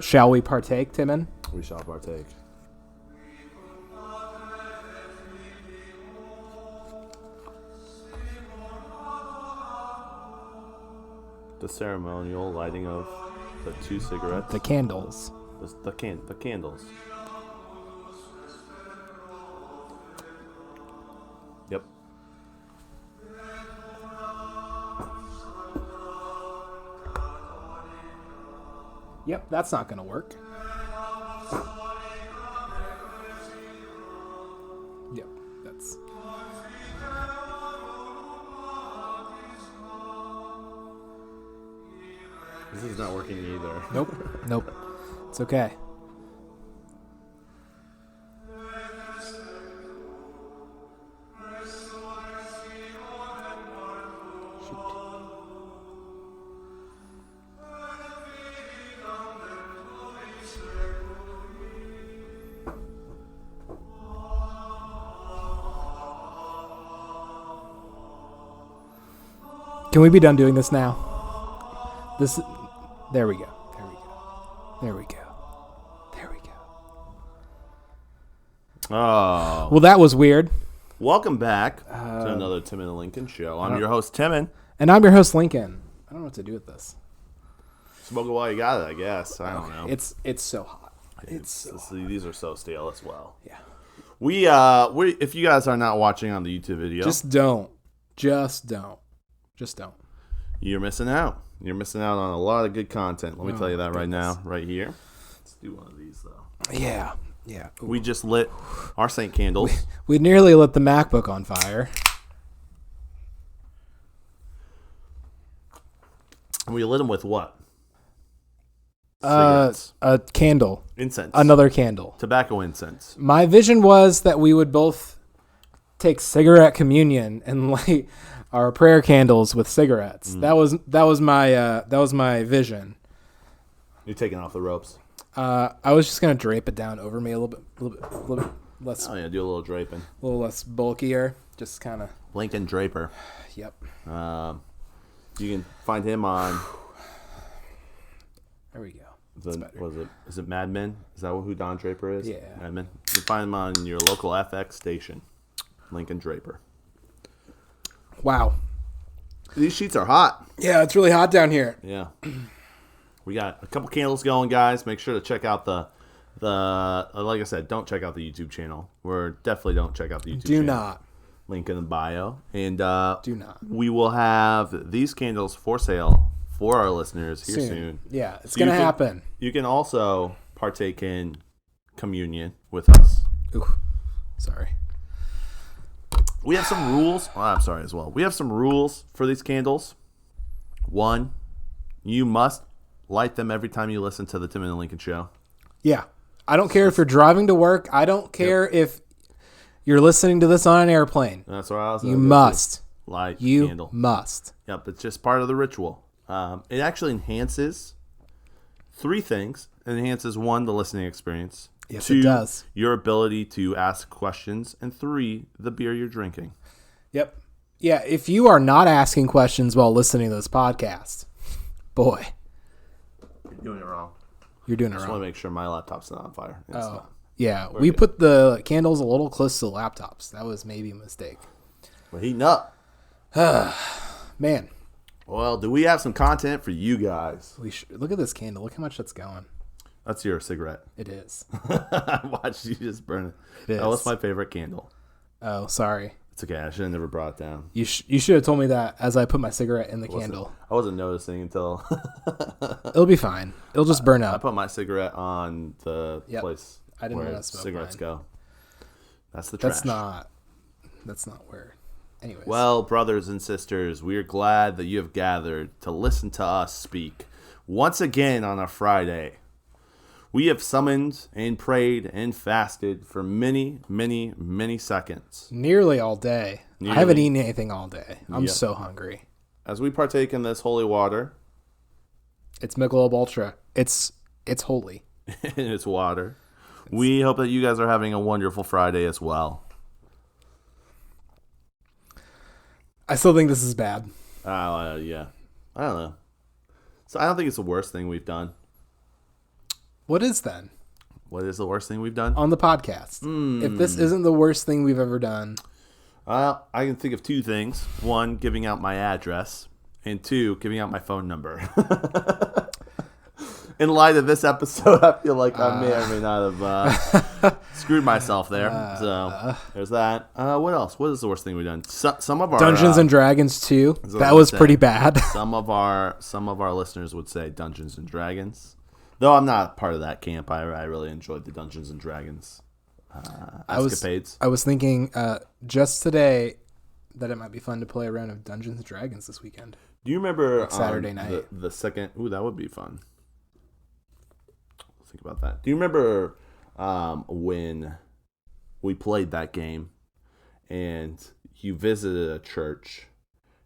Shall we partake, Timon? We shall partake. The ceremonial lighting of the 2 cigarettes. The candles. The candles. Yep. Yep, that's not going to work. Yep, that's... This is not working either. Nope. It's okay. Shoot. Can we be done doing this now? There we go. Oh. Well, that was weird. Welcome back to another Timon and Lincoln show. I'm your host, Timon. And I'm your host, Lincoln. I don't know what to do with this. Smoke it while you got it, I guess. I don't know. It's so hot. These are so stale as well. Yeah. We if you guys are not watching on the YouTube video, Just don't. You're missing out. You're missing out on a lot of good content. Let me tell you that right now, right here. Let's do one of these though. Yeah. Ooh. We just lit our Saint candles. We nearly lit the MacBook on fire. We lit them with what? A candle. Incense. Another candle. Tobacco incense. My vision was that we would both take cigarette communion and light our prayer candles with cigarettes. That was my vision. You're taking off the ropes. I was just gonna drape it down over me a little bit less. Oh yeah, do a little draping. A little less bulkier. Just kind of. Lincoln Draper. Yep. You can find him on. There we go. Is it Mad Men? Is that who Don Draper is? Yeah. Mad Men. You can find him on your local FX station. Lincoln Draper. Wow. These sheets are hot. Yeah, it's really hot down here. Yeah. We got a couple candles going, guys. Make sure to check out the like I said, don't check out the YouTube channel. Definitely don't check out the YouTube channel. Do not. Link in the bio. And do not. We will have these candles for sale for our listeners here soon. Yeah, it's going to happen. You can also partake in communion with us. Ooh, sorry. We have some rules. Oh, I'm sorry as well. We have some rules for these candles. 1, you must light them every time you listen to the Timon and Lincoln show. Yeah. I don't care if you're driving to work. I don't care if you're listening to this on an airplane. That's what I was. You must light the candle. You must. Yep, it's just part of the ritual. It actually enhances 3 things. It enhances 1, the listening experience. Yes, 2, it does. Your ability to ask questions. And 3, the beer you're drinking. Yep. Yeah, if you are not asking questions while listening to this podcast, boy. You're doing it wrong. You're doing it I just wrong. want to make sure my laptop's not on fire. It's not. Yeah, we put the candles a little close to the laptops. That was maybe a mistake. We're heating up. Man. Well, do we have some content for you guys? Look at this candle. Look how much that's going. That's your cigarette. It is. I watched you just burn it. It is. Oh, it's my favorite candle. Oh, sorry. It's okay. I should have never brought it down. You should have told me that as I put my cigarette in the candle. I wasn't noticing until... It'll be fine. It'll just burn I up. put my cigarette on the place I didn't where want to smoke cigarettes mine. go. That's the trash. That's not where... Anyways. Well, brothers and sisters, we are glad that you have gathered to listen to us speak once again on a Friday. We have summoned and prayed and fasted for many, many, many seconds. Nearly all day. I haven't eaten anything all day. I'm so hungry. As we partake in this holy water. It's Michelob Ultra. It's holy. And it's water. We hope that you guys are having a wonderful Friday as well. I still think this is bad. Yeah. I don't know. So I don't think it's the worst thing we've done. What is then? What is the worst thing we've done? On the podcast. If this isn't the worst thing we've ever done. Well, I can think of two things. One, giving out my address. And two, giving out my phone number. In light of this episode, I feel like I may or may not have screwed myself there. So there's that. What else? What is the worst thing we've done? Some of our Dungeons and Dragons 2. That was pretty bad. Some of our listeners would say Dungeons and Dragons. Though I'm not part of that camp. I really enjoyed the Dungeons and Dragons escapades. I was thinking just today that it might be fun to play a round of Dungeons and Dragons this weekend. Do you remember Saturday night? The second? Ooh, that would be fun. Think about that. Do you remember when we played that game and you visited a church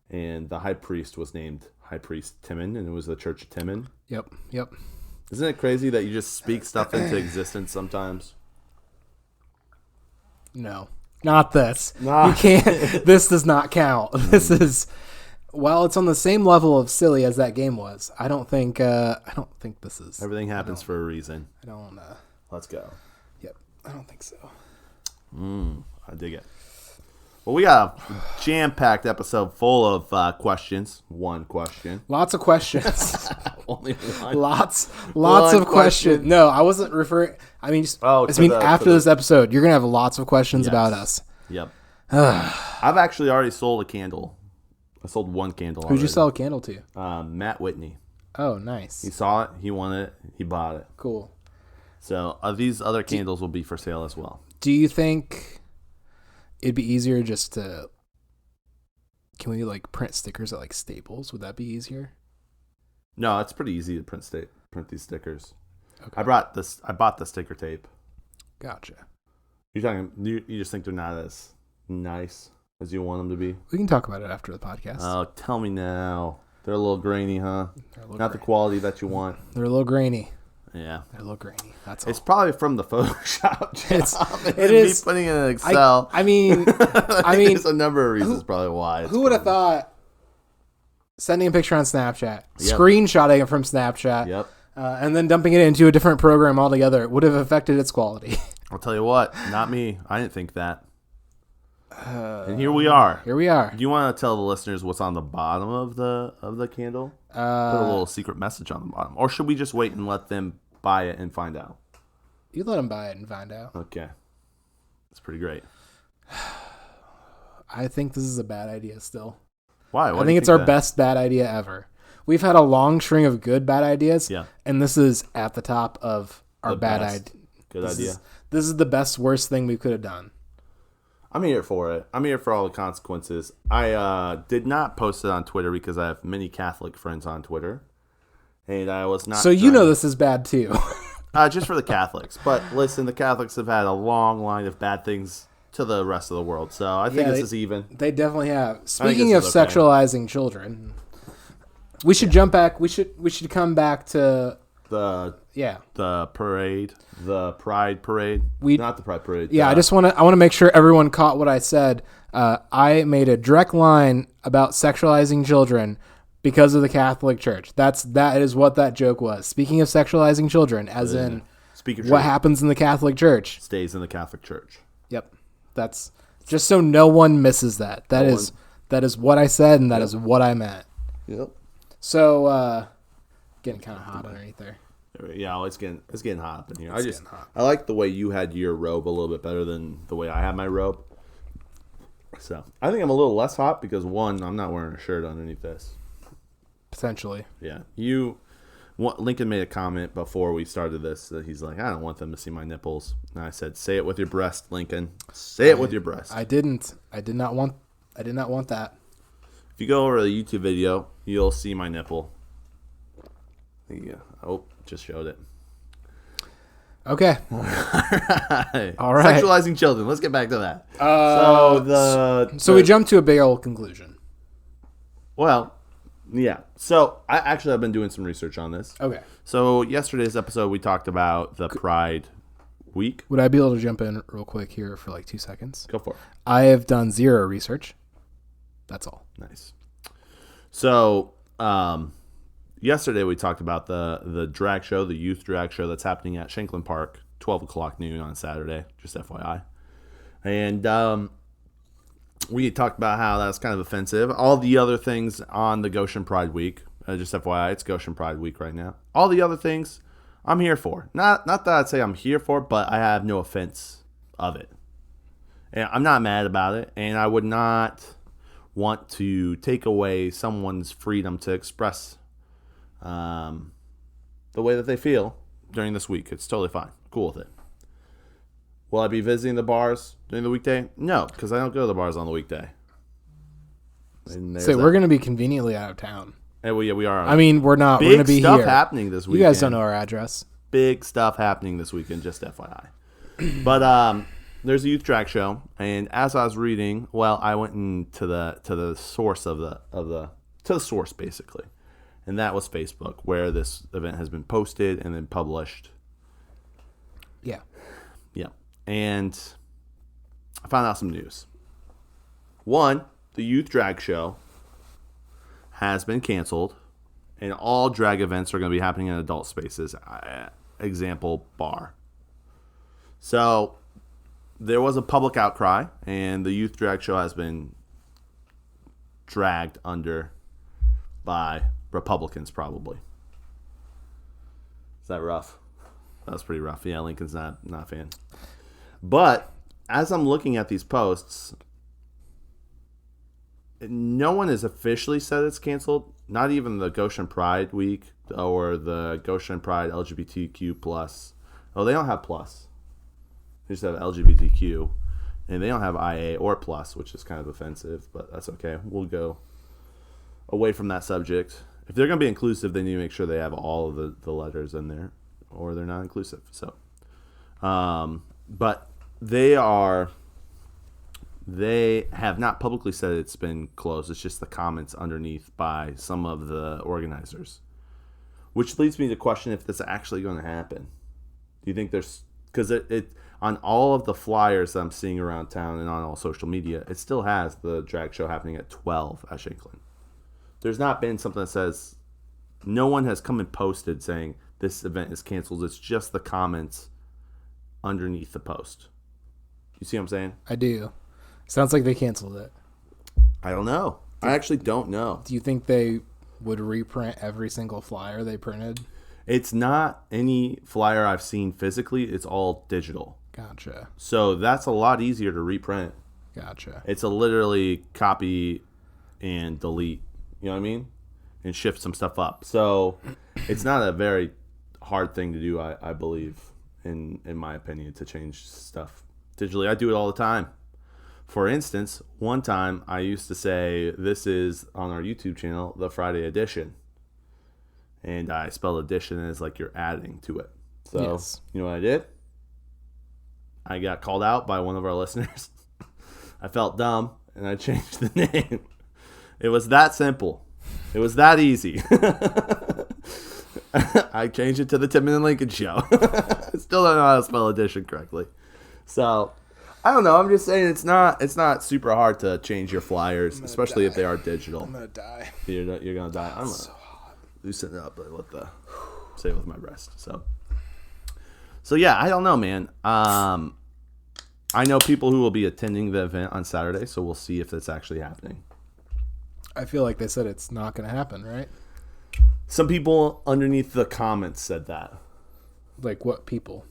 and the high priest was named High Priest Timon and it was the Church of Timon? Yep. Isn't it crazy that you just speak stuff into existence sometimes? No, not this. Nah. You can't. This does not count. This is, while it's on the same level of silly as that game was. I don't think this is. Everything happens for a reason. I don't. Let's go. Yep. I don't think so. I dig it. Well, we got a jam-packed episode full of questions. One question. Lots of questions. Only one. Lots One of questions. No, I wasn't referring. I mean, after this episode, you're gonna have lots of questions about us. Yep. I've actually already sold a candle. I sold one candle. Who'd you sell a candle to? Matt Whitney. Oh, nice. He saw it. He wanted it. He bought it. Cool. So these other candles will be for sale as well. Do you think it'd be easier just to? Can we print stickers at Staples? Would that be easier? No, it's pretty easy to print these stickers. Okay. I bought the sticker tape. Gotcha. You just think they're not as nice as you want them to be? We can talk about it after the podcast. Oh, tell me now. They're a little grainy, huh? Not grainy. the quality that you want. They're a little grainy. Yeah. They're a little grainy. That's all. It's probably from the Photoshop job. It is. Me putting it in Excel. I mean, there's a number of reasons probably why. Who would have thought sending a picture on Snapchat, screenshotting it from Snapchat, and then dumping it into a different program altogether would have affected its quality? I'll tell you what, not me. I didn't think that. And here we are. Here we are. Do you want to tell the listeners what's on the bottom of the candle? Put a little secret message on the bottom. Or should we just wait and let them buy it and find out? You let them buy it and find out. Okay. That's pretty great. I think this is a bad idea still. Why? I think it's our best bad idea ever. We've had a long string of good bad ideas, and this is at the top of our bad idea. Good idea. This is the best, worst thing we could have done. I'm here for it. I'm here for all the consequences. I did not post it on Twitter because I have many Catholic friends on Twitter, and I was not. So you know this is bad too. Just for the Catholics. But listen, the Catholics have had a long line of bad things to the rest of the world, so I think this is even. They definitely have. Speaking of sexualizing children, we should jump back. We should come back to the parade, the Pride Parade. Not the Pride Parade. Yeah, I want to make sure everyone caught what I said. I made a direct line about sexualizing children because of the Catholic Church. That is what that joke was. Speaking of sexualizing children, as in what happens in the Catholic Church stays in the Catholic Church. Yep. That's just so no one misses that. That is what I said, and that is what I meant. Yep. So, getting kind of hot underneath there. Yeah, it's getting hot up in here. I like the way you had your robe a little bit better than the way I had my robe. So I think I'm a little less hot because one, I'm not wearing a shirt underneath this. Potentially. Yeah. Lincoln made a comment before we started this that he's like, I don't want them to see my nipples. And I said, say it with your breast, Lincoln. Say it with your breast. I didn't. I did not want that. If you go over to the YouTube video, you'll see my nipple. Yeah. Oh, just showed it. Okay. All right. All right. Sexualizing children. Let's get back to that. So we jumped to a big old conclusion. Well, yeah. So I've been doing some research on this. Okay. So yesterday's episode, we talked about the Pride Week. Would I be able to jump in real quick here for 2 seconds? Go for it. I have done zero research. That's all. Nice. So, yesterday we talked about the drag show, the youth drag show that's happening at Shanklin Park, 12 o'clock noon on Saturday, just FYI. And we talked about how that's kind of offensive. All the other things on the Goshen Pride Week, just FYI, it's Goshen Pride Week right now. All the other things I'm here for. Not that I'd say I'm here for, but I have no offense of it. And I'm not mad about it, and I would not want to take away someone's freedom to express the way that they feel during this week. It's totally fine. Cool with it. Will I be visiting the bars during the weekday? No, because I don't go to the bars on the weekday. So we're going to be conveniently out of town. And we are. I mean, we're not. We're going to be stuff here. Happening this weekend. You guys don't know our address. Big stuff happening this weekend, just FYI. But there's a youth drag show, and as I was reading, I went into the source of the source basically, and that was Facebook, where this event has been posted and then published. Yeah. And I found out some news. One, the youth drag show has been canceled, and all drag events are going to be happening in adult spaces. Example, bar. So there was a public outcry, and the youth drag show has been dragged under by Republicans, probably. Is that rough? That was pretty rough. Yeah, Lincoln's not a fan. But as I'm looking at these posts, no one has officially said it's canceled. Not even the Goshen Pride Week or the Goshen Pride LGBTQ plus. Oh, they don't have plus. They just have LGBTQ, and they don't have IA or plus, which is kind of offensive, but that's okay. We'll go away from that subject. If they're going to be inclusive, they need to make sure they have all of the letters in there, or they're not inclusive. So, but they have not publicly said it's been closed. It's just the comments underneath by some of the organizers, which leads me to question if this is actually going to happen. Do you think there's, because it on all of the flyers that I'm seeing around town and on all social media, it still has the drag show happening at 12 at Shanklin. There's not been something that says, no one has come and posted saying this event is canceled. It's just the comments underneath the post. You see what I'm saying? I do. Sounds like they canceled it. I don't know. I actually don't know. Do you think they would reprint every single flyer they printed? It's not any flyer I've seen physically. It's all digital. Gotcha. So that's a lot easier to reprint. Gotcha. It's a literally copy and delete. You know what I mean? And shift some stuff up. So it's not a very hard thing to do, I believe, in my opinion, to change stuff digitally. I do it all the time. For instance, one time I used to say, this is on our YouTube channel, the Friday edition. And I spelled addition as like you're adding to it. So, yes. You know what I did? I got called out by one of our listeners. I felt dumb, and I changed the name. It was that simple. It was that easy. I changed it to the Timon and Lincoln Show. Still don't know how to spell addition correctly. So, I don't know. I'm just saying it's not super hard to change your flyers, especially if they are digital. I'm gonna die. You're gonna die. I'm gonna loosen it up. Say it with my breast. So yeah, I don't know, man. I know people who will be attending the event on Saturday, so we'll see if that's actually happening. I feel like they said it's not going to happen, right? Some people underneath the comments said that. Like what people?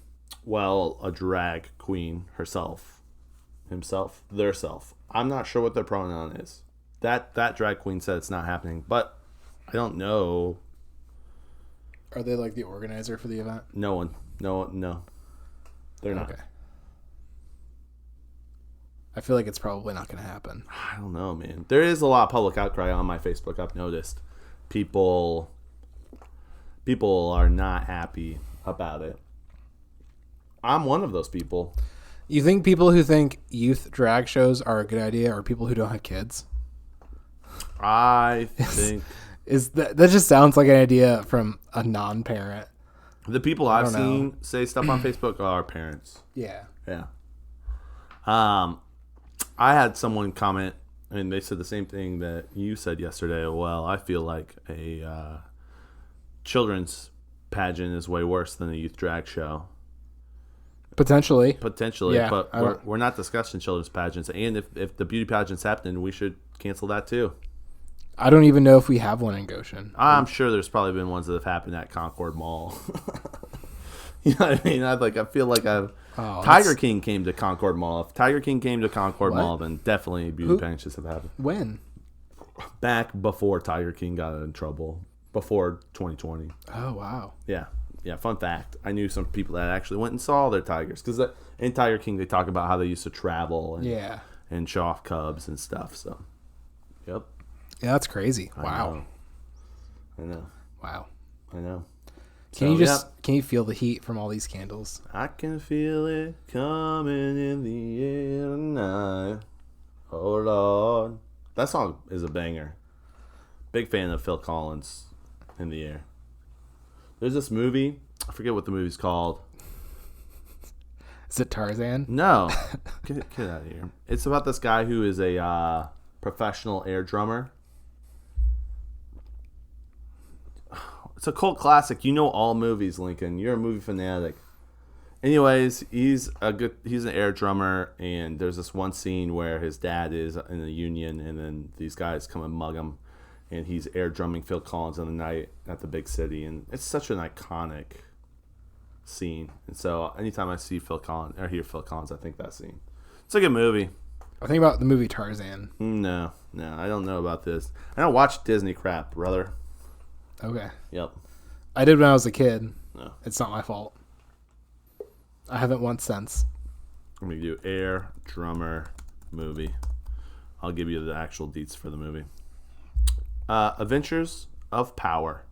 Well, a drag queen herself, theirself. I'm not sure what their pronoun is. That drag queen said it's not happening, but I don't know. Are they like the organizer for the event? No. They're not. Okay. I feel like it's probably not going to happen. I don't know, man. There is a lot of public outcry on my Facebook. I've noticed people are not happy about it. I'm one of those people. You think people who think youth drag shows are a good idea are people who don't have kids? I think that just sounds like an idea from a non-parent. The people I've seen say stuff on Facebook are parents. Yeah. I had someone comment, and they said the same thing that you said yesterday. Well, I feel like a children's pageant is way worse than a youth drag show. Potentially, Yeah, but we're not discussing children's pageants. And if the beauty pageant's happening, we should cancel that too. I don't even know if we have one in Goshen. I'm sure there's probably been ones that have happened at Concord Mall. You know what I mean? I feel like Tiger King came to Concord Mall. If Tiger King came to Concord Mall, then definitely beauty pageants have happened. When? Back before Tiger King got in trouble. Before 2020. Oh, wow. Yeah. Yeah, fun fact. I knew some people that actually went and saw their tigers. Because in Tiger King, they talk about how they used to travel and show off cubs and stuff. So, yep. Yeah, that's crazy. Wow. I know. Wow. I know. Can you feel the heat from all these candles? I can feel it coming in the air tonight. Oh, Lord. That song is a banger. Big fan of Phil Collins, In the Air. There's this movie. I forget what the movie's called. Is it Tarzan? No. Get out of here. It's about this guy who is a professional air drummer. It's a cult classic. You know all movies, Lincoln. You're a movie fanatic. Anyways, he's an air drummer, and there's this one scene where his dad is in a union, and then these guys come and mug him, and he's air drumming Phil Collins on the night at the big city, and it's such an iconic scene. And so anytime I see Phil Collins or hear Phil Collins, I think that scene. It's a good movie. I think about the movie Tarzan. No, I don't know about this. I don't watch Disney crap, brother. Okay. Yep. I did when I was a kid. No. It's not my fault. I haven't once since. I'm going to do air drummer movie. I'll give you the actual deets for the movie. Adventures of Power.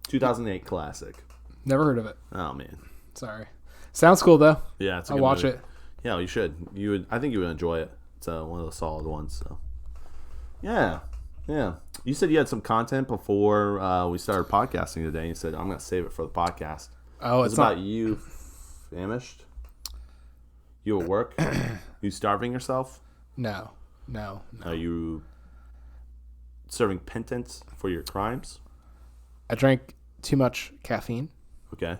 2008 classic. Never heard of it. Oh, man. Sorry. Sounds cool, though. Yeah, it's a I'll good watch movie. it. Yeah, you should. I think you would enjoy it. It's one of the solid ones. So, yeah. You said you had some content before we started podcasting today. You said, I'm going to save it for the podcast. Oh, it's about you famished? You at work? You starving yourself? No. Are you serving penance for your crimes? I drank too much caffeine. Okay.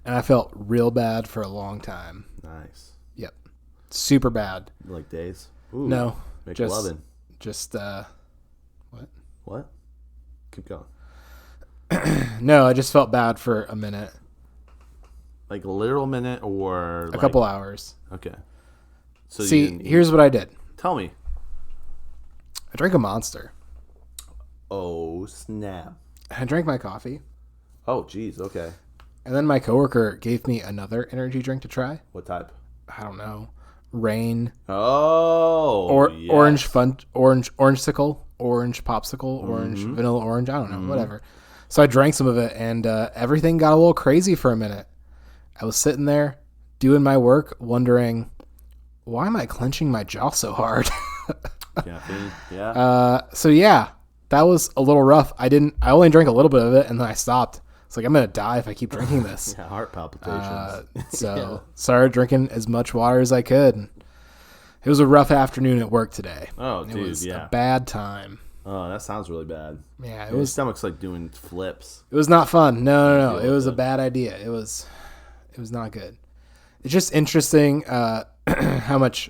And I felt real bad for a long time. Nice. Yep. Super bad. Like days? Ooh, no. McLovin. Just, what? What? Keep going. No, I just felt bad for a minute. Like a literal minute or a couple hours. Okay. So see, here's what I did. Tell me. I drank a Monster. Oh, snap. I drank my coffee. Oh, geez. Okay. And then my coworker gave me another energy drink to try. What type? I don't know. Rain. Oh. Or yes. orange sickle, orange popsicle, orange vanilla orange. I don't know. Whatever. So I drank some of it, and everything got a little crazy for a minute. I was sitting there doing my work, wondering, why am I clenching my jaw so hard? Caffeine. Yeah. So yeah, that was a little rough. I only drank a little bit of it, and then I stopped. It's like, I'm going to die if I keep drinking this. Yeah, heart palpitations. So started drinking as much water as I could. It was a rough afternoon at work today. Oh, it dude, was yeah. a bad time. Oh, that sounds really bad. Yeah, Your stomach's like doing flips. It was not fun. No. It was a bad idea. It was not good. It's just interesting how much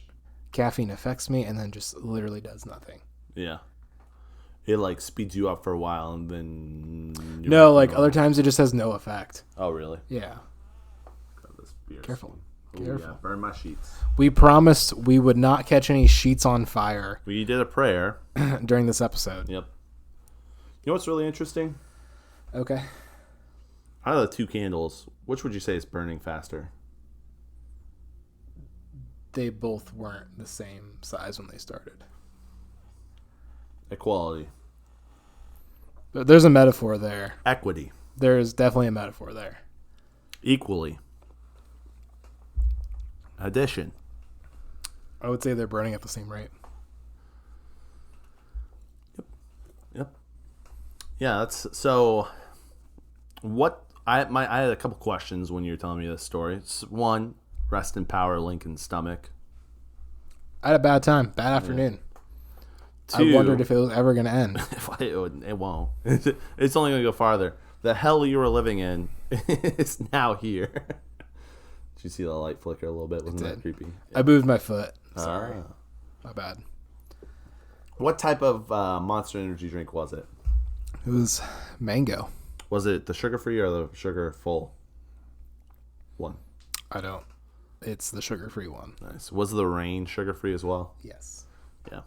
caffeine affects me and then just literally does nothing. Yeah. It like speeds you up for a while and then... No, like other times it just has no effect. Oh, really? Yeah. Grab this beer. Careful. Ooh, Careful. Yeah, burn my sheets. We promised we would not catch any sheets on fire. We did a prayer. During this episode. Yep. You know what's really interesting? Okay. Out of the two candles, which would you say is burning faster? They both weren't the same size when they started. Equality. There's a metaphor there. Equity. There's definitely a metaphor there. Equally. Addition. I would say they're burning at the same rate. Yep. Yeah, that's so. What I had a couple questions when you were telling me this story. One, rest in power, Lincoln's stomach. I had a bad time, bad afternoon. I wondered if it was ever going to end. It won't. It's only going to go farther. The hell you were living in is now here. Did you see the light flicker a little bit? Wasn't that creepy? Yeah. I moved my foot. Sorry. My bad. What type of Monster Energy drink was it? It was mango. Was it the sugar-free or the sugar-full one? I don't. It's the sugar-free one. Nice. Was the Reign sugar-free as well? Yes. Yeah.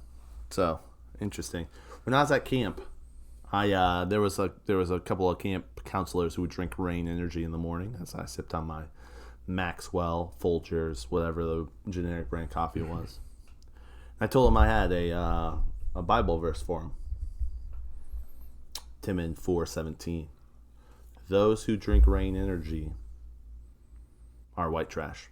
So, interesting. When I was at camp, there was a couple of camp counselors who would drink Reign Energy in the morning as I sipped on my Maxwell, Folgers, whatever the generic brand coffee was. I told them I had a Bible verse for them. Timon 4:17. Those who drink Reign Energy are white trash.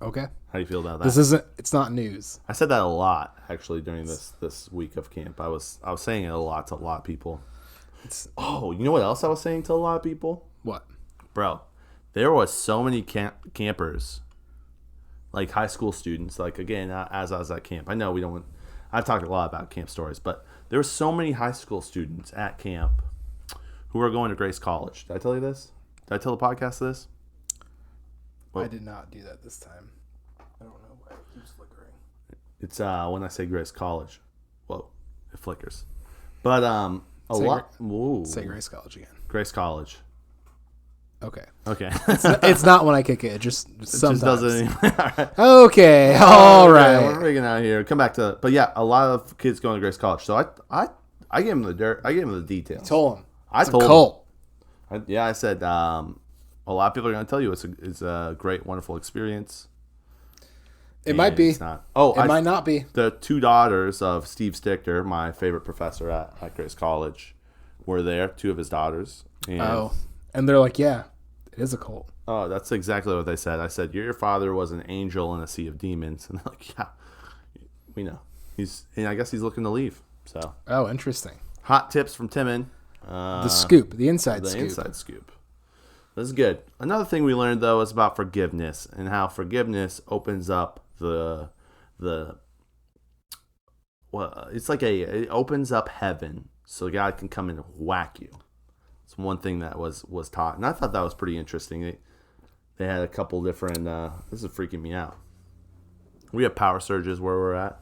Okay. How do you feel about that? It's not news. I said that a lot actually during this week of camp. I was saying it a lot to a lot of people. You know what else I was saying to a lot of people? What? Bro, there was so many campers, like high school students, like again, as I was at camp. I know I've talked a lot about camp stories, but there were so many high school students at camp who were going to Grace College. Did I tell you this? Did I tell the podcast this? Well, I did not do that this time. I don't know why it keeps flickering. It's when I say Grace College. Whoa, it flickers. But say Grace College again. Grace College. Okay. It's not when I kick it. It just sometimes. Just doesn't. All right. Okay. All right. We're freaking out here. Come back to. But yeah, a lot of kids going to Grace College. So I gave them the dirt. I gave them the details. You told them. I it's told a cult. them. I said a lot of people are going to tell you it's a great, wonderful experience. It might be. It's not. Oh, it might not be. The two daughters of Steve Stichter, my favorite professor at Grace College, were there. Two of his daughters. And they're like, yeah, it is a cult. Oh, that's exactly what they said. I said, your father was an angel in a sea of demons. And they're like, yeah, we know. And I guess he's looking to leave. So. Oh, interesting. Hot tips from Timon. The scoop. The inside scoop. The inside scoop. This is good. Another thing we learned, though, is about forgiveness and how forgiveness opens up it opens up heaven so God can come and whack you. It's one thing that was taught, and I thought that was pretty interesting. They had a couple different. This is freaking me out. We have power surges where we're at,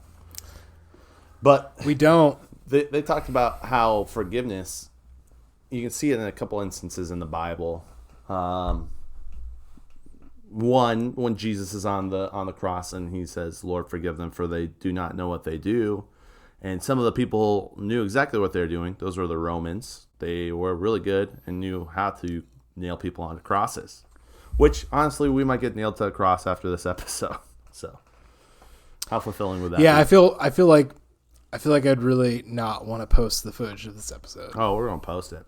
but we don't. They talked about how forgiveness. You can see it in a couple instances in the Bible. One, when Jesus is on the cross and he says, "Lord, forgive them, for they do not know what they do." And some of the people knew exactly what they were doing. Those were the Romans. They were really good and knew how to nail people onto crosses. Which, honestly, we might get nailed to a cross after this episode. So, how fulfilling would that be? Yeah, I feel like I'd really not want to post the footage of this episode. Oh, we're gonna post it.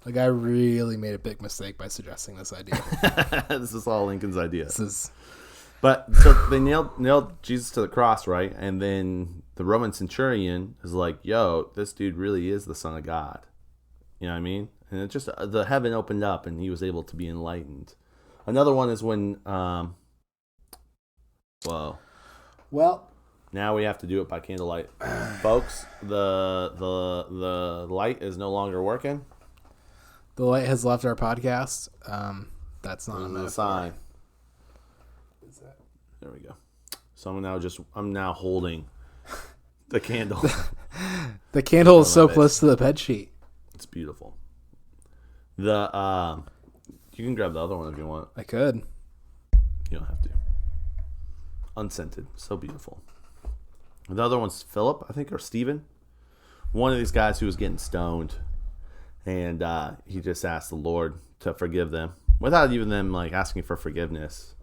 Like, I really made a big mistake by suggesting this idea. This is all Lincoln's idea. But so they nailed Jesus to the cross, right? And then the Roman centurion is like, "Yo, this dude really is the Son of God." You know what I mean? And it just the heaven opened up, and he was able to be enlightened. Another one is when, well, now we have to do it by candlelight, folks. The light is no longer working. The light has left our podcast. That's not a sign. There we go. So I'm now holding the candle. The candle is so close to the bed sheet. It's beautiful. You can grab the other one if you want. I could. You don't have to. Unscented. So beautiful. The other one's Philip, I think, or Stephen. One of these guys who was getting stoned. And he just asked the Lord to forgive them without even them like asking for forgiveness.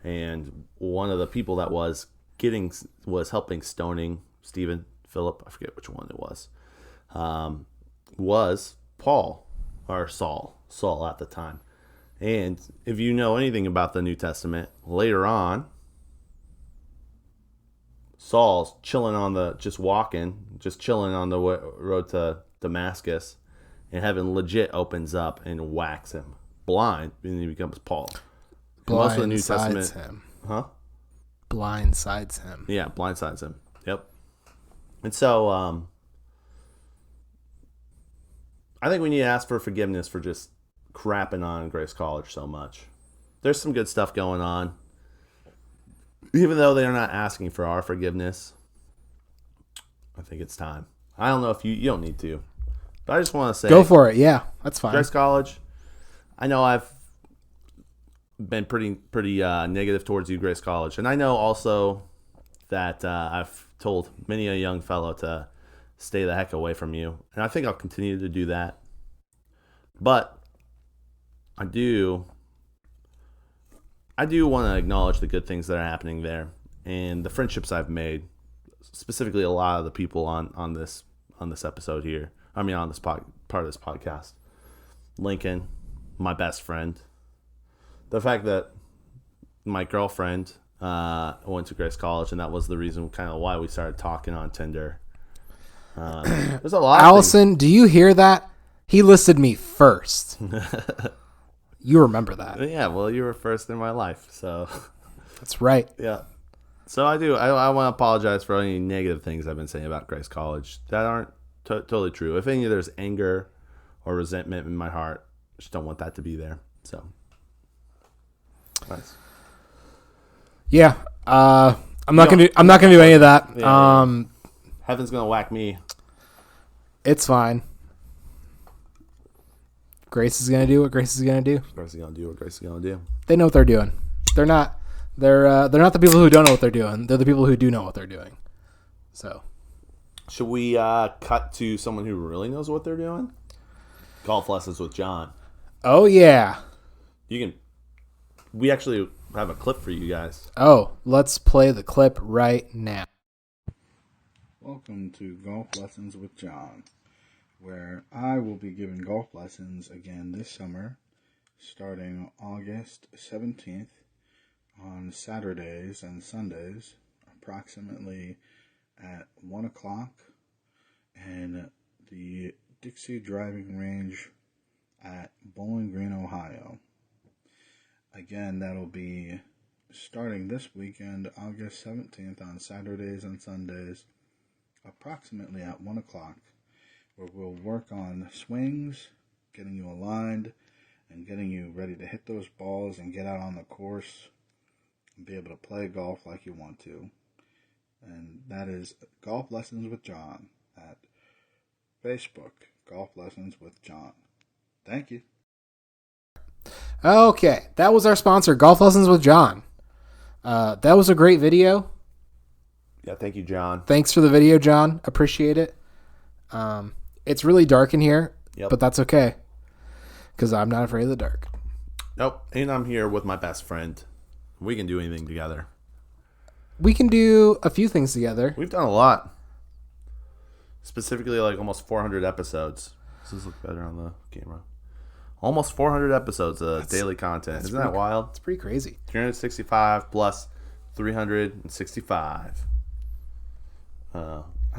And one of the people that was helping stoning Philip, I forget which one it was Paul or Saul at the time. And if you know anything about the New Testament, later on, Saul's chilling on the road to Damascus, and heaven legit opens up and whacks him blind, and he becomes Paul. Most of the New Testament, him. Huh? Blindsides him. Yeah, blindsides him. Yep. And so I think we need to ask for forgiveness for just crapping on Grace College so much. There's some good stuff going on. Even though they're not asking for our forgiveness, I think it's time. I don't know if you don't need to, but I just want to say, Go for it. Yeah, that's fine. Grace College, I know I've been pretty negative towards you, Grace College, and I know also that I've told many a young fellow to stay the heck away from you, and I think I'll continue to do that. But I do want to acknowledge the good things that are happening there and the friendships I've made, specifically a lot of the people on this episode here. I mean, on this part of this podcast. Lincoln, my best friend. The fact that my girlfriend went to Grace College, and that was the reason kind of why we started talking on Tinder. There's a lot. Allison, do you hear that? He listed me first. You remember that? Yeah. Well, you were first in my life, so that's right. Yeah. So I do. I want to apologize for any negative things I've been saying about Grace College that aren't totally true. If any there's anger or resentment in my heart, I just don't want that to be there. So. Nice. Yeah. I'm not gonna do any of that. Yeah. Heaven's gonna whack me. It's fine. Grace is gonna do what Grace is gonna do. Grace is gonna do what Grace is gonna do. They know what they're doing. They're not the people who don't know what they're doing. They're the people who do know what they're doing. So, should we cut to someone who really knows what they're doing? Golf lessons with John. Oh yeah. We actually have a clip for you guys. Oh, let's play the clip right now. Welcome to Golf Lessons with John, where I will be giving golf lessons again this summer, starting August 17th on Saturdays and Sundays, approximately at 1 o'clock, in the Dixie Driving Range at Bowling Green, Ohio. Again, that'll be starting this weekend, August 17th, on Saturdays and Sundays, approximately at 1 o'clock, where we'll work on swings, getting you aligned, and getting you ready to hit those balls and get out on the course and be able to play golf like you want to. And that is Golf Lessons with John at Facebook, Golf Lessons with John. Thank you. Okay, that was our sponsor, Golf Lessons with John. That was a great video. Yeah, thank you, John. Thanks for the video, John. Appreciate it. It's really dark in here, but that's okay, because I'm not afraid of the dark. Nope, and I'm here with my best friend. We can do anything together. We can do a few things together. We've done a lot. Specifically, like almost 400 episodes. Does this look better on the camera? Almost 400 episodes of daily content. Isn't that wild? It's pretty crazy. 365 plus 365. I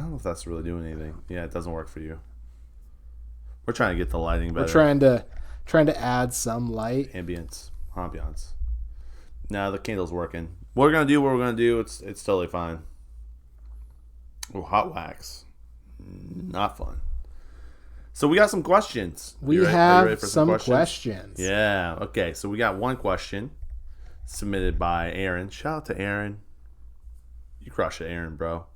don't know if that's really doing anything. Yeah, it doesn't work for you. We're trying to get the lighting better. We're trying to add some light. Ambience. No, the candle's working. We're gonna do what we're gonna do. It's totally fine. Oh, hot wax. Not fun. So we got some questions. We have some questions. Yeah. Okay. So we got one question submitted by Aaron. Shout out to Aaron. You crush it, Aaron, bro.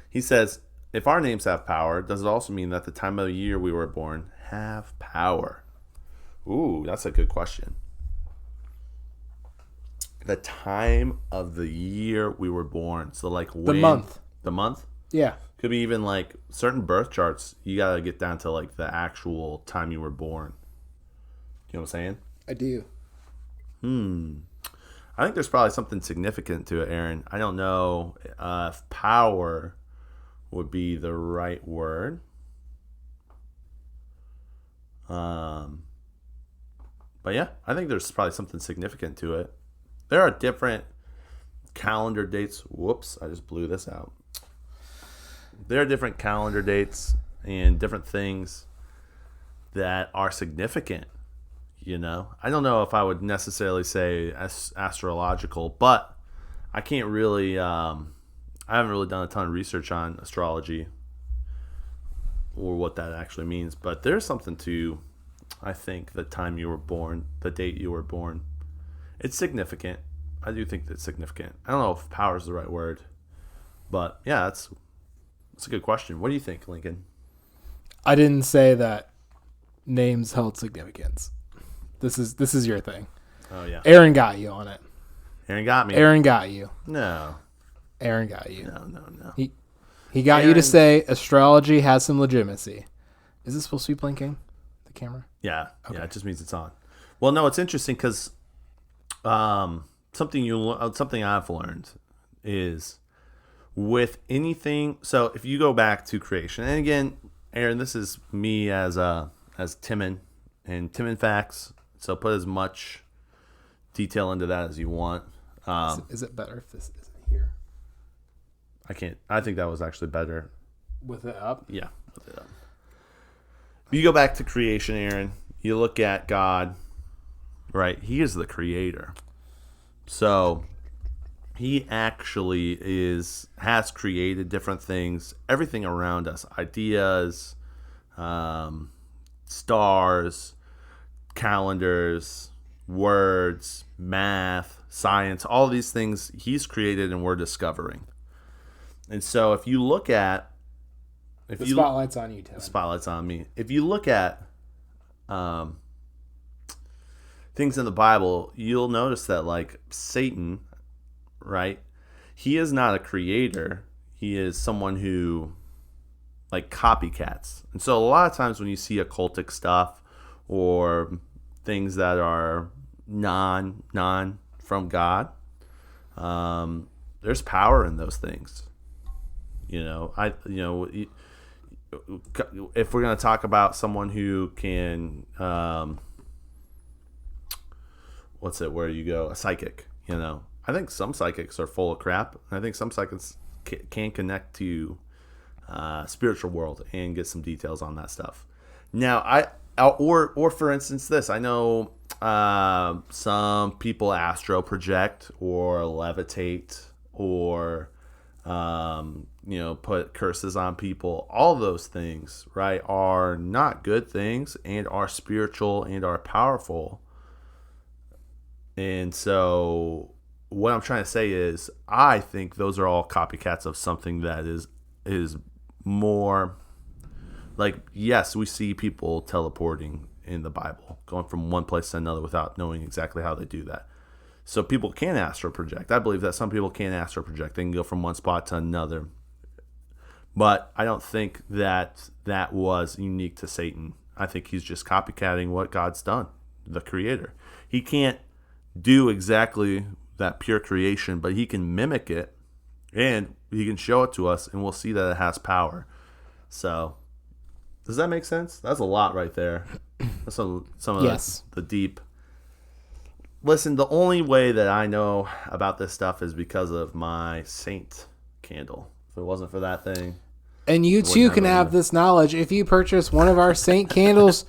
He says, if our names have power, does it also mean that the time of the year we were born have power? Ooh, that's a good question. The time of the year we were born. So like when? The month? Yeah. Could be even like certain birth charts. You got to get down to like the actual time you were born. You know what I'm saying? I do. I think there's probably something significant to it, Aaron. I don't know if power would be the right word. But yeah, I think there's probably something significant to it. There are different calendar dates. Whoops, I just blew this out. There are different calendar dates and different things that are significant. You know, I don't know if I would necessarily say astrological, but I can't really. I haven't really done a ton of research on astrology, or what that actually means. But there's something to, I think, the time you were born, the date you were born. It's significant. I do think that's significant. I don't know if power is the right word, but yeah, that's a good question. What do you think, Lincoln? I didn't say that names held significance. This is your thing. Oh yeah, Aaron got you on it. Aaron got me. Aaron got you. No. Aaron got you. No. He got Aaron, you to say astrology has some legitimacy. Is this supposed to be blinking? The camera? Yeah. Okay. Yeah, it just means it's on. Well, no, it's interesting because something I've learned is with anything. So if you go back to creation, and again, Aaron, this is me as Timon and Timon facts. So put as much detail into that as you want. Is it better if this isn't here? I think that was actually better. With it up? Yeah. With it up. You go back to creation, Aaron. You look at God, right? He is the creator. So he actually has created different things, everything around us, ideas, stars, calendars, words, math, science, all these things he's created and we're discovering. And so if you look at The spotlight's on you, Tim. the spotlight's on me. If you look at things in the Bible, you'll notice that like Satan, right? He is not a creator. He is someone who like copycats. And so a lot of times when you see occultic stuff or things that are non from God, there's power in those things. If we're going to talk about someone who can, where you go, a psychic, I think some psychics are full of crap. I think some psychics can connect to spiritual world and get some details on that stuff. Now, or for instance, this, I know some people astro project or levitate or put curses on people. All those things, right, are not good things and are spiritual and are powerful. And so what I'm trying to say is I think those are all copycats of something that is more like, yes, we see people teleporting in the Bible, going from one place to another without knowing exactly how they do that. So people can astral project. I believe that some people can astral project. They can go from one spot to another. But I don't think that was unique to Satan. I think he's just copycatting what God's done, the creator. He can't do exactly that pure creation, but he can mimic it and he can show it to us and we'll see that it has power. So does that make sense? That's a lot right there. That's some of Yes. the deep. Listen, the only way that I know about this stuff is because of my saint candle. If it wasn't for that thing. And you too can have this knowledge if you purchase one of our saint candles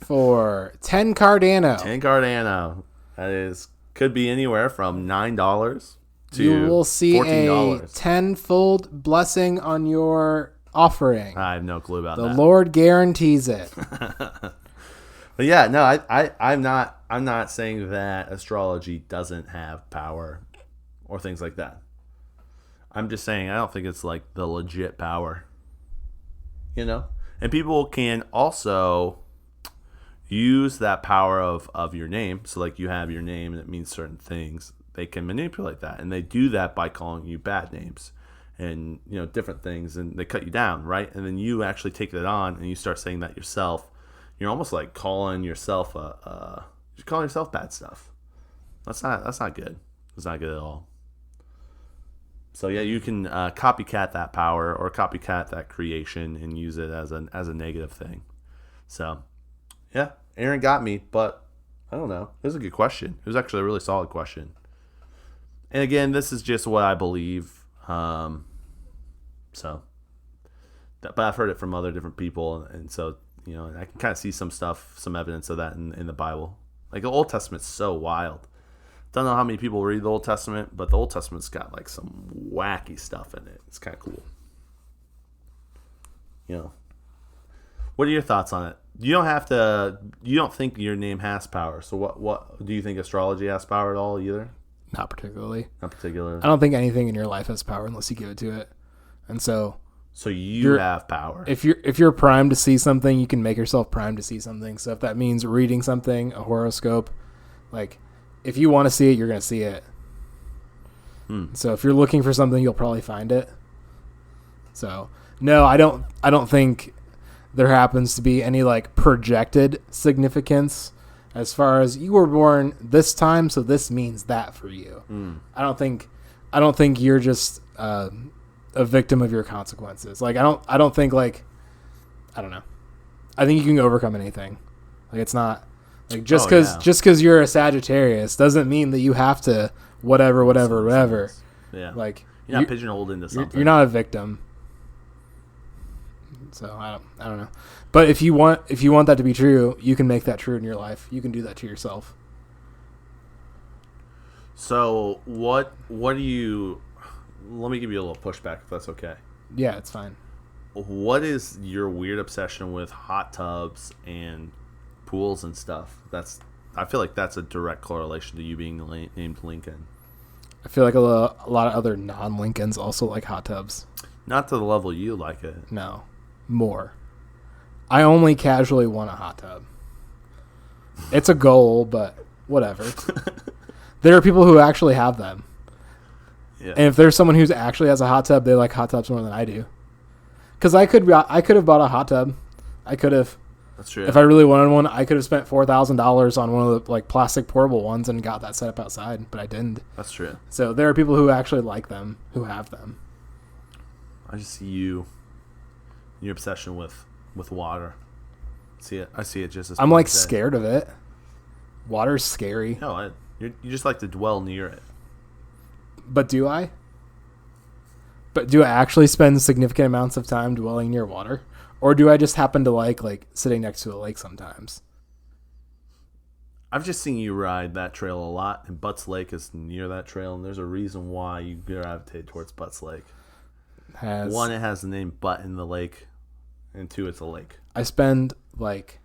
for 10 Cardano. 10 Cardano. That could be anywhere from $9 to You will see $14. a tenfold blessing on your offering. I have no clue about The that. Lord guarantees it. But yeah, no, I'm not saying that astrology doesn't have power or things like that. I'm just saying I don't think it's like the legit power. And people can also use that power of your name. So like you have your name and it means certain things. They can manipulate that, and they do that by calling you bad names and different things, and they cut you down, right? And then you actually take that on and you start saying that yourself. You're almost like calling yourself you're calling yourself bad stuff. That's not good. It's not good at all. So yeah, you can copycat that power or copycat that creation and use it as a negative thing. So yeah, Aaron got me, but I don't know. It was a good question. It was actually a really solid question. And again, this is just what I believe. But I've heard it from other different people, and so I can kind of see some evidence of that in the Bible. Like the Old Testament's so wild. Don't know how many people read the Old Testament, but the Old Testament's got like some wacky stuff in it. It's kind of cool. What are your thoughts on it? You don't have to. You don't think your name has power. So what do you think astrology has power at all either? Not particularly. Not particularly. I don't think anything in your life has power unless you give it to it. And so you have power. If you're primed to see something, you can make yourself primed to see something. So if that means reading something, a horoscope, like if you want to see it, you're going to see it. So if you're looking for something, you'll probably find it. So no, I don't think there happens to be any like projected significance as far as you were born this time, so this means that for you. I don't think you're just a victim of your consequences. Like I don't think like I don't know. I think you can overcome anything. Like it's not like just because you're a Sagittarius doesn't mean that you have to whatever. Yeah. Like you're not pigeonholed into something. You're not a victim. So I don't know. But if you want that to be true, you can make that true in your life. You can do that to yourself. So what do you? Let me give you a little pushback if that's okay. Yeah, it's fine. What is your weird obsession with hot tubs and pools and stuff? I feel like that's a direct correlation to you being named Lincoln. I feel like a lot of other non-Lincolns also like hot tubs. Not to the level you like it. No, more. I only casually want a hot tub. It's a goal, but whatever. There are people who actually have them. Yeah. And if there's someone who actually has a hot tub, they like hot tubs more than I do. Because I could have bought a hot tub. I could have. That's true. If I really wanted one, I could have spent $4,000 on one of the like plastic portable ones and got that set up outside, but I didn't. That's true. So there are people who actually like them, who have them. I just see your obsession with water. I see it just as I'm like scared of it. Water's scary. No, you just like to dwell near it. But do I? But do I actually spend significant amounts of time dwelling near water? Or do I just happen to like sitting next to a lake sometimes? I've just seen you ride that trail a lot, and Butts Lake is near that trail, and there's a reason why you gravitate towards Butts Lake. One, it has the name Butt in the lake, and two, it's a lake. I spend like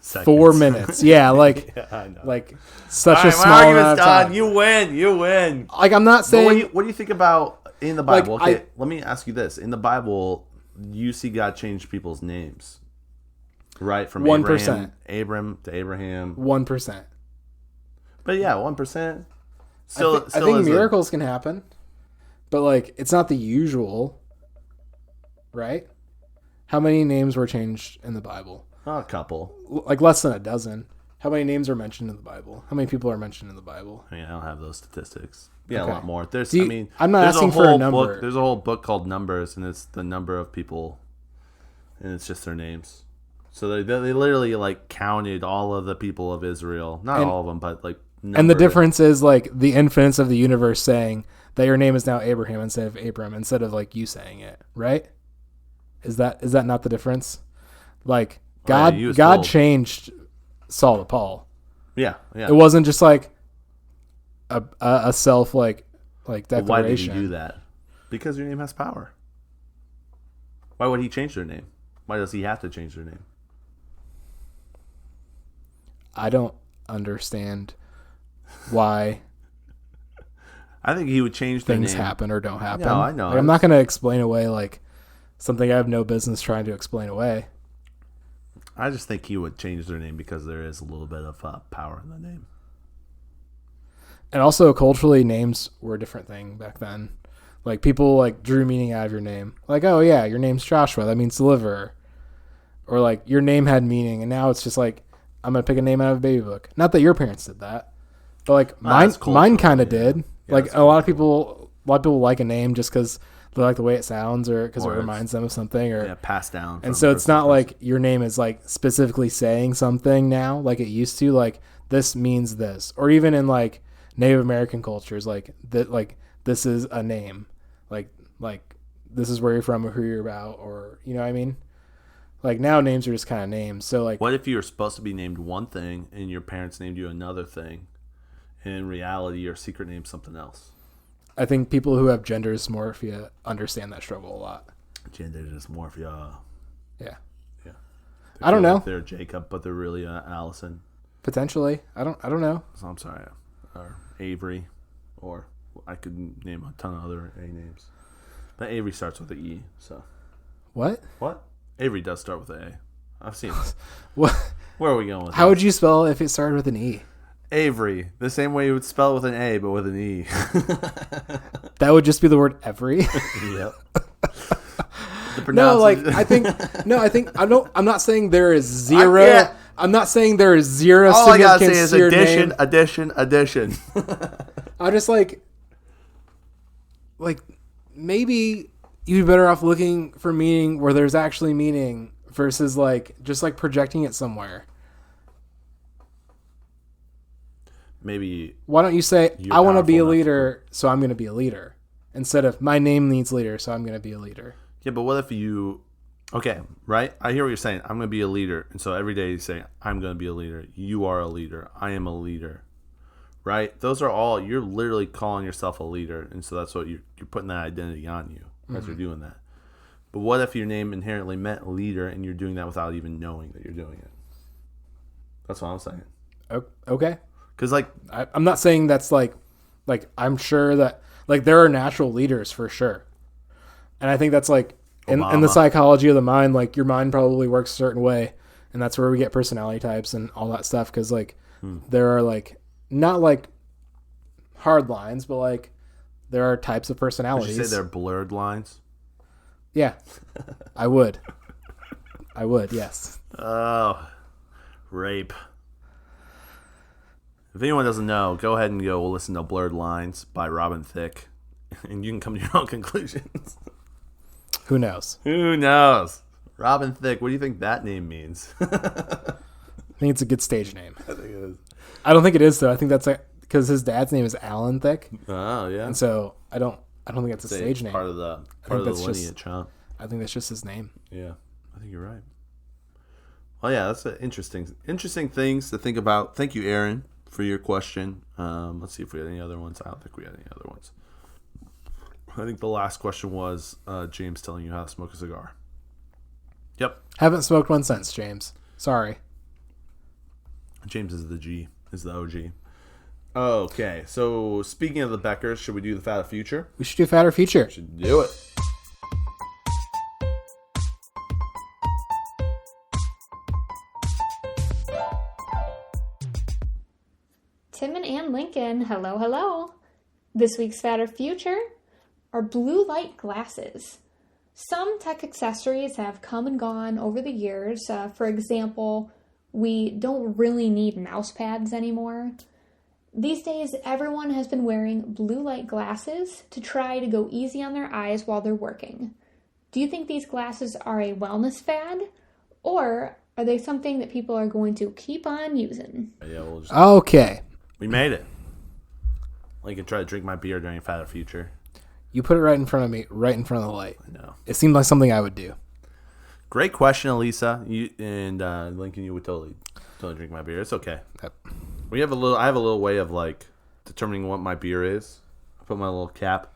4 minutes. Yeah, like yeah, I know. Like such a small amount of time. You win. Like I'm not saying. What do you think about in the Bible? Like, okay, let me ask you this: in the Bible, you see God change people's names, right? From 1%, Abram to Abraham. 1%. But yeah, 1%. I think miracles can happen, but like it's not the usual, right? How many names were changed in the Bible? A couple. Like less than a dozen. How many names are mentioned in the Bible? How many people are mentioned in the Bible? I mean, I don't have those statistics. Yeah, okay. A lot more. I'm not asking for a number. There's a whole book called Numbers, and it's the number of people, and it's just their names. So they literally like counted all of the people of Israel. Not all of them, but like. And the difference is like the infinite of the universe saying that your name is now Abraham instead of Abram, instead of like you saying it, right? Is that not the difference? Like God changed Saul to Paul. Yeah. It wasn't just like a self like declaration. Why did he do that? Because your name has power. Why would he change their name? Why does he have to change their name? I don't understand why. I think he would change their things name. happen or don't happen. No, I know. Like, I'm not going to explain away like something I have no business trying to explain away. I just think he would change their name because there is a little bit of power in the name. And also culturally, names were a different thing back then. Like people like drew meaning out of your name. Like, oh yeah, your name's Joshua. That means deliverer. Or like your name had meaning, and now it's just like I'm gonna pick a name out of a baby book. Not that your parents did that, but like mine kind of did. Yeah, like a lot of people like a name just because they like the way it sounds or because it reminds them of something or passed down. And so it's not like your name is like specifically saying something now like it used to. Like this means this, or even in like Native American cultures, like that, like this is a name, like this is where you're from or who you're about, or you know what I mean. Like now names are just kind of names. So like, what if you were supposed to be named one thing and your parents named you another thing, and in reality your secret name's something else? I think people who have gender dysmorphia understand that struggle a lot. Gender dysmorphia. Yeah. I don't know. They're Jacob, but they're really Allison. Potentially. I don't know. So I'm sorry. Or Avery. Or I could name a ton of other A names. But Avery starts with an E, so. What? What? Avery does start with an A. I've seen it. What? Where are we going with How would you spell if it started with an E? Avery. The same way you would spell it with an A, but with an E. That would just be the word every. Yep. No, like I think I'm not saying there is zero. I'm not saying there is zero all I gotta significance say is to your name. addition. I just like maybe you'd be better off looking for meaning where there's actually meaning versus like just like projecting it somewhere. Maybe. Why don't you say I want to be a leader, so I'm going to be a leader, instead of my name needs leader, so I'm going to be a leader. Yeah, but what if you... Okay, right? I hear what you're saying. I'm going to be a leader. And so every day you say, I'm going to be a leader. You are a leader. I am a leader. Right? Those are all... You're literally calling yourself a leader. And so that's what you're putting that identity on you as you're doing that. But what if your name inherently meant leader and you're doing that without even knowing that you're doing it? That's what I'm saying. Okay. Because, like... I'm not saying that's like I'm sure that... Like, there are natural leaders for sure. And I think that's like in the psychology of the mind, like your mind probably works a certain way, and that's where we get personality types and all that stuff. Because like there are like not like hard lines, but like there are types of personalities. Would you say they're blurred lines? Yeah, I would. Yes. Oh, rape. If anyone doesn't know, go ahead and go listen to Blurred Lines by Robin Thicke, and you can come to your own conclusions. Who knows? Who knows? Robin Thicke, what do you think that name means? I think it's a good stage name. I think it is. I don't think it is, though. I think that's because his dad's name is Alan Thicke. Oh, yeah. And so I don't think that's a stage name. Part of the lineage, huh? I think that's just his name. Yeah, I think you're right. Well, yeah, that's interesting things to think about. Thank you, Aaron, for your question. Let's see if we had any other ones. I don't think we had any other ones. I think the last question was James telling you how to smoke a cigar. Yep. Haven't smoked one since, James. Sorry. James is the OG. Okay, so speaking of the Beckers, should we do the Fat of Future? We should do Fat or Future. We should do it. Timon and Lincoln, hello, hello. This week's Fat or Future are blue light glasses. Some tech accessories have come and gone over the years. For example, we don't really need mouse pads anymore. These days, everyone has been wearing blue light glasses to try to go easy on their eyes while they're working. Do you think these glasses are a wellness fad, or are they something that people are going to keep on using? Yeah, okay. We made it. Lincoln tried to drink my beer during Fat or Future. You put it right in front of me, right in front of the light. I know. It seemed like something I would do. Great question, Elisa. You and Lincoln, you would totally drink my beer. It's okay. Yep. I have a little way of like determining what my beer is. I put my little cap.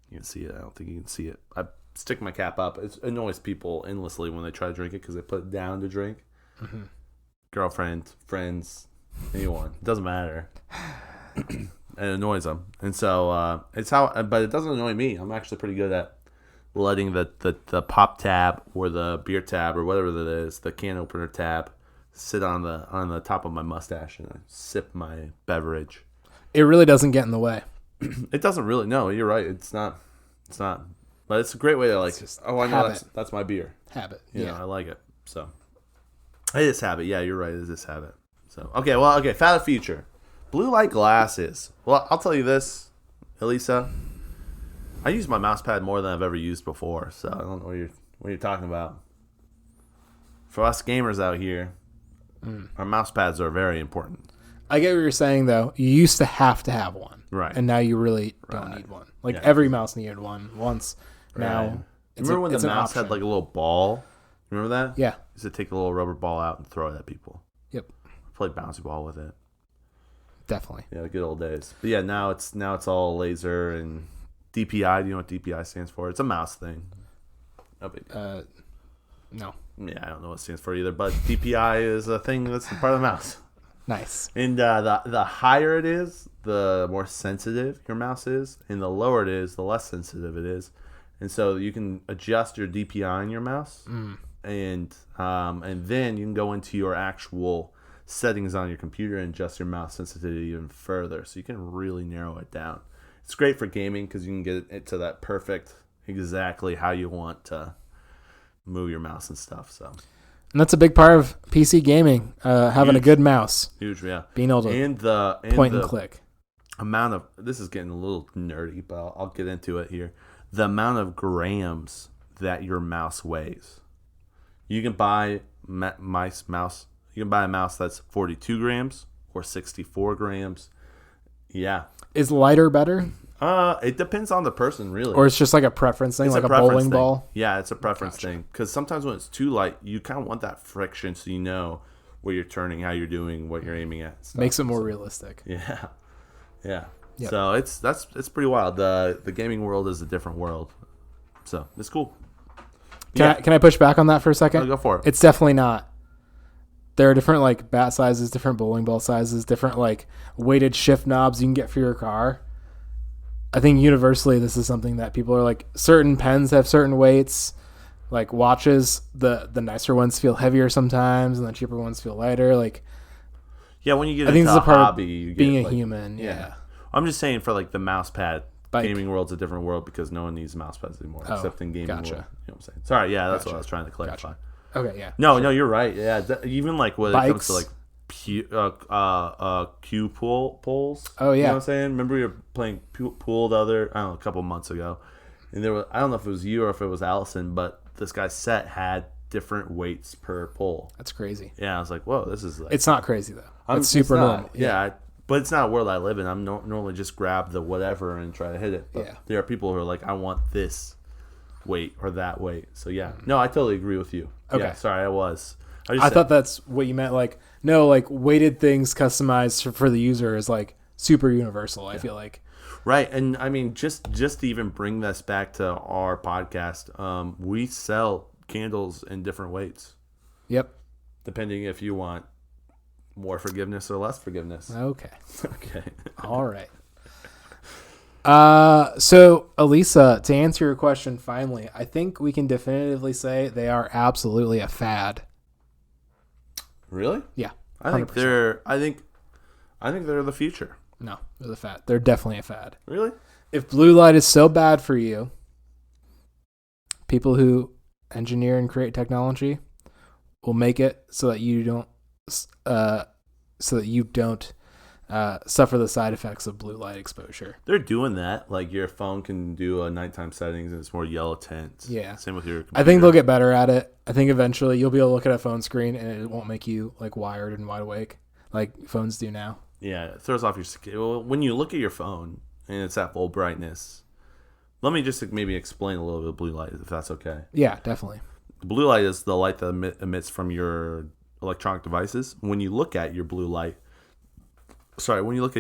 You can see it. I don't think you can see it. I stick my cap up. It annoys people endlessly when they try to drink it because they put it down to drink. Mm-hmm. Girlfriend, friends, anyone. It doesn't matter. It annoys them. And so but it doesn't annoy me. I'm actually pretty good at letting the pop tab or the beer tab or whatever that is, the can opener tab, sit on the top of my mustache and I sip my beverage. It really doesn't get in the way. It doesn't really. No, you're right. It's not. But it's a great way to like. Oh, I know that's my beer. Habit. Yeah, I like it. So it is habit. Yeah, you're right. It is habit. So okay. Fat of Future. Blue light glasses. Well, I'll tell you this, Elisa. I use my mouse pad more than I've ever used before, so I don't know what you're talking about. For us gamers out here, our mouse pads are very important. I get what you're saying, though. You used to have one. Right. And now you really don't need one. Like, every mouse needed one once. Right. Now, remember when the mouse had like a little ball? Remember that? Yeah. Used to take a little rubber ball out and throw it at people. Yep. Play bouncy ball with it. Definitely. Yeah, the good old days. But yeah, now it's all laser and DPI. Do you know what DPI stands for? It's a mouse thing. No big deal. No. Yeah, I don't know what it stands for either, but DPI is a thing that's part of the mouse. Nice. And the higher it is, the more sensitive your mouse is, and the lower it is, the less sensitive it is. And so you can adjust your DPI on your mouse, and then you can go into your actual settings on your computer and adjust your mouse sensitivity even further. So you can really narrow it down. It's great for gaming because you can get it to that perfect, exactly how you want to move your mouse and stuff. So, and that's a big part of PC gaming, having a good mouse. Huge, yeah. Being able to point and click. Amount of, this is getting a little nerdy, but I'll get into it here. The amount of grams that your mouse weighs. You can buy You can buy a mouse that's 42 grams or 64 grams. Yeah. Is lighter better? It depends on the person, really. Or it's just like a preference thing, It's like a preference bowling thing. ball? Yeah, it's a preference thing. Because sometimes when it's too light, you kind of want that friction so you know where you're turning, how you're doing, what you're aiming at. Stuff. Makes it more realistic. Yeah. Yeah. Yep. So it's pretty wild. The gaming world is a different world. So it's cool. Can I push back on that for a second? Go for it. It's definitely not. There are different like bat sizes, different bowling ball sizes, different like weighted shift knobs you can get for your car. I think universally this is something that people are like, certain pens have certain weights. Like watches, the nicer ones feel heavier sometimes and the cheaper ones feel lighter. Like, yeah, when you get I think into this is a part hobby, of you get being a like, human. Yeah. I'm just saying for like the mouse pad, Bike. gaming world's a different world because no one needs mouse pads anymore except in gaming gotcha. world. You know what I'm saying? Sorry, yeah, that's what I was trying to clarify. Okay, yeah. No, you're right. Yeah, even like when it comes Bikes. to like Q pools. Oh, You yeah. know what I'm saying? Remember we were playing pool a couple months ago, and there was, I don't know if it was you or if it was Allison, but this guy's set had different weights per pull. That's crazy. Yeah, I was like, whoa, this is like. It's not crazy though. It's It's super not. normal. Yeah, but it's not a world I live in. I'm normally just grab the whatever and try to hit it. But Yeah. there are people who are like, I want this weight or that weight. So yeah, no, I totally agree with you. Okay. Yeah, sorry, I thought that's what you meant. Like, no, like weighted things customized for the user is like super universal. I feel like. Right, and I mean, just to even bring this back to our podcast, we sell candles in different weights, Yep. depending if you want more forgiveness or less forgiveness. Okay. Okay. All right. So Elisa, to answer your question, finally, I think we can definitively say they are absolutely a fad. Really? Yeah. I think 100%. they're the future. No, they're the fad. They're definitely a fad. Really? If blue light is so bad for you, people who engineer and create technology will make it so that you don't suffer the side effects of blue light exposure. They're doing that. Like your phone can do a nighttime settings and it's more yellow tint. Yeah. Same with your computer. I think they'll get better at it. I think eventually you'll be able to look at a phone screen and it won't make you like wired and wide awake like phones do now. Yeah, it throws off your... When you look at your phone and it's at full brightness, let me just maybe explain a little bit of blue light, if that's okay. Yeah, definitely. Blue light is the light that emits from your electronic devices. When you look at your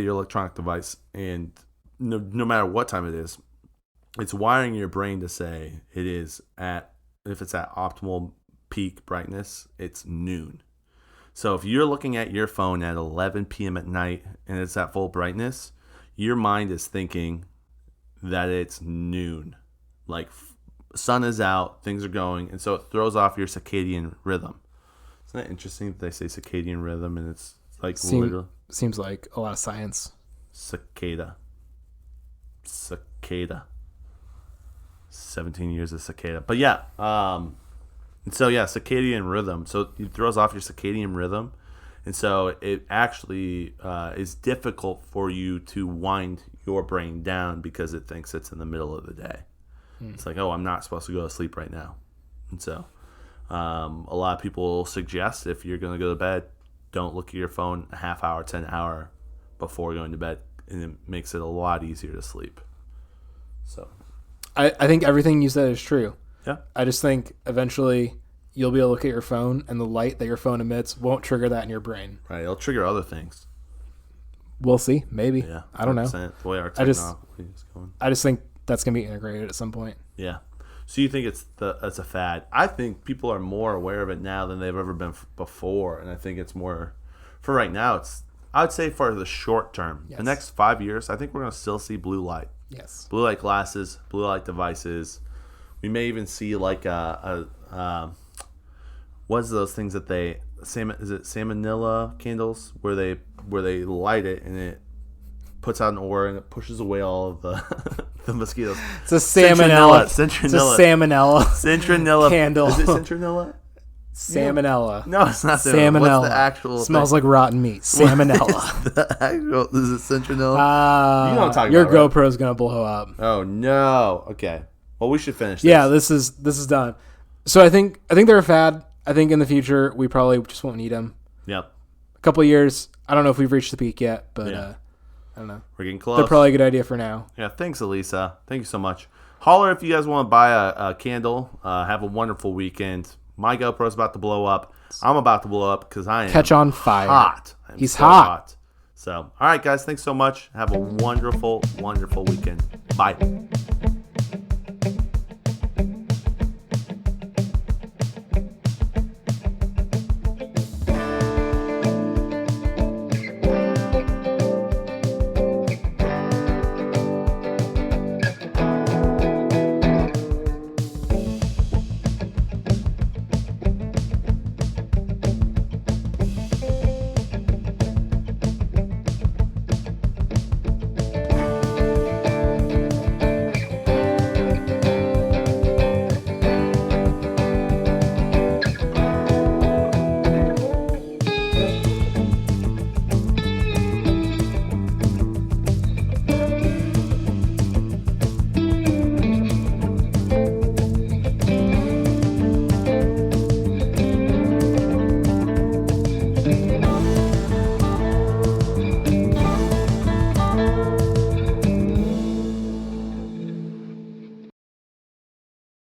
electronic device, and no matter what time it is, it's wiring your brain to say if it's at optimal peak brightness, it's noon. So if you're looking at your phone at 11 p.m. at night and it's at full brightness, your mind is thinking that it's noon. Like sun is out, things are going, and so it throws off your circadian rhythm. Isn't that interesting that they say circadian rhythm and it's like literally Seems like a lot of science. cicada. 17 years of cicada. But yeah, circadian rhythm. So it throws off your circadian rhythm. And so it actually is difficult for you to wind your brain down because it thinks it's in the middle of the day. It's like, oh, I'm not supposed to go to sleep right now. And so a lot of people suggest if you're going to go to bed, don't look at your phone a half hour to an hour before going to bed. And it makes it a lot easier to sleep. So I think everything you said is true. yeah. I just think eventually you'll be able to look at your phone and the light that your phone emits won't trigger that in your brain. Right. It'll trigger other things. We'll see. Maybe. Yeah. I don't know. 100%. The way our I just- technology is going. I just think that's going to be integrated at some point. Yeah. So you think it's a fad? I think people are more aware of it now than they've ever been before, and I think it's more for right now. I would say for the short term, the next 5 years, I think we're going to still see blue light. Yes. Blue light glasses, blue light devices. We may even see like what's those things that is it salmonella candles where they light it and it puts out an aura and it pushes away all of the mosquitoes. It's a salmonella. Citronella. It's a salmonella. Citronella candle. Is it citronella? Salmonella. No, it's not salmonella. What's the actual Smells thing? like rotten meat. Salmonella. Is it citronella? You know what I'm talking your about, right? GoPro's gonna blow up. Oh no. Okay. Well, we should finish this. Yeah, this is done. So I think they're a fad. I think in the future we probably just won't need them. Yep. A couple of years. I don't know if we've reached the peak yet, but I don't know. We're getting close. They're probably a good idea for now. Yeah. Thanks, Elisa. Thank you so much. Holler if you guys want to buy a candle. Have a wonderful weekend. My GoPro's about to blow up. I'm about to blow up because I am catch on fire. Hot. He's so hot. So, all right, guys. Thanks so much. Have a wonderful, wonderful weekend. Bye.